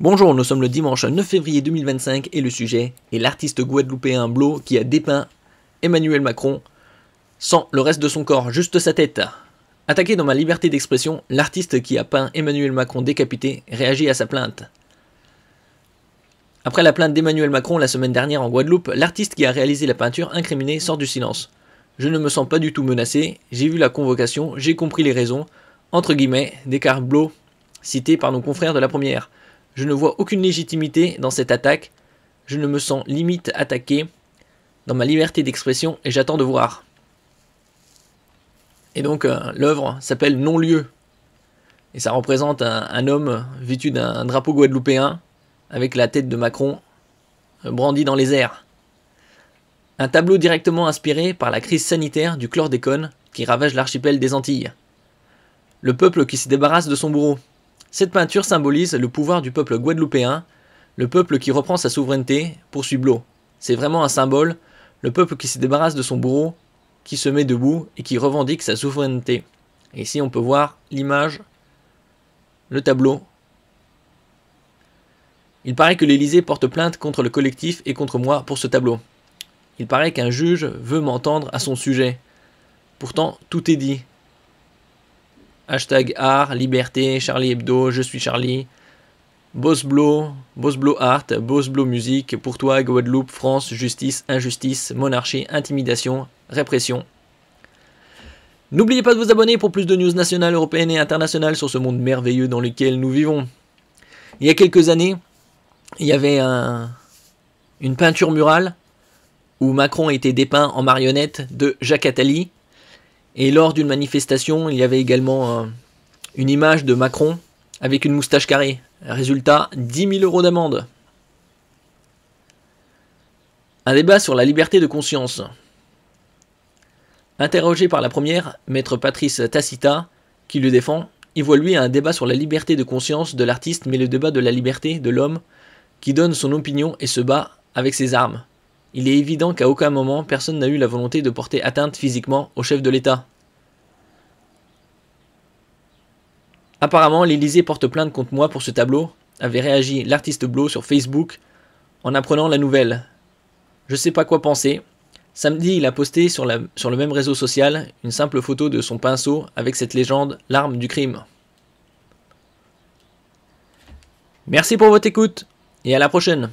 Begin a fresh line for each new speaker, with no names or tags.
Bonjour, nous sommes le dimanche 9 février 2025 et le sujet est l'artiste guadeloupéen Blo qui a dépeint Emmanuel Macron sans le reste de son corps, juste sa tête. Attaqué dans ma liberté d'expression, l'artiste qui a peint Emmanuel Macron décapité réagit à sa plainte. Après la plainte d'Emmanuel Macron la semaine dernière en Guadeloupe, l'artiste qui a réalisé la peinture incriminée sort du silence. Je ne me sens pas du tout menacé, j'ai vu la convocation, j'ai compris les raisons, entre guillemets, déclare Blo, cité par nos confrères de la première. Je ne vois aucune légitimité dans cette attaque, je ne me sens limite attaqué dans ma liberté d'expression et j'attends de voir. Et donc l'œuvre s'appelle Non-lieu. Et ça représente un homme vêtu d'un drapeau guadeloupéen avec la tête de Macron brandie dans les airs. Un tableau directement inspiré par la crise sanitaire du chlordécone qui ravage l'archipel des Antilles. Le peuple qui se débarrasse de son bourreau. Cette peinture symbolise le pouvoir du peuple guadeloupéen, le peuple qui reprend sa souveraineté, poursuit Blo. C'est vraiment un symbole, le peuple qui se débarrasse de son bourreau, qui se met debout et qui revendique sa souveraineté. Et ici on peut voir l'image, le tableau. Il paraît que l'Élysée porte plainte contre le collectif et contre moi pour ce tableau. Il paraît qu'un juge veut m'entendre à son sujet. Pourtant, tout est dit. Hashtag art, liberté, Charlie Hebdo, je suis Charlie. Boss Blo Art, Boss Blo Musique, pour toi Guadeloupe, France, justice, injustice, monarchie, intimidation, répression. N'oubliez pas de vous abonner pour plus de news nationales, européennes et internationales sur ce monde merveilleux dans lequel nous vivons. Il y a quelques années, il y avait une peinture murale où Macron a été dépeint en marionnette de Jacques Attali. Et lors d'une manifestation, il y avait également une image de Macron avec une moustache carrée. Résultat, 10 000 € d'amende. Un débat sur la liberté de conscience. Interrogé par la première, maître Patrice Tacita, qui le défend, il voit lui un débat sur la liberté de conscience de l'artiste, mais le débat de la liberté de l'homme qui donne son opinion et se bat avec ses armes. Il est évident qu'à aucun moment, personne n'a eu la volonté de porter atteinte physiquement au chef de l'État. Apparemment, l'Élysée porte plainte contre moi pour ce tableau, avait réagi l'artiste Blo sur Facebook en apprenant la nouvelle. Je sais pas quoi penser. Samedi, il a posté sur le même réseau social une simple photo de son pinceau avec cette légende « L'arme du crime ». Merci pour votre écoute et à la prochaine.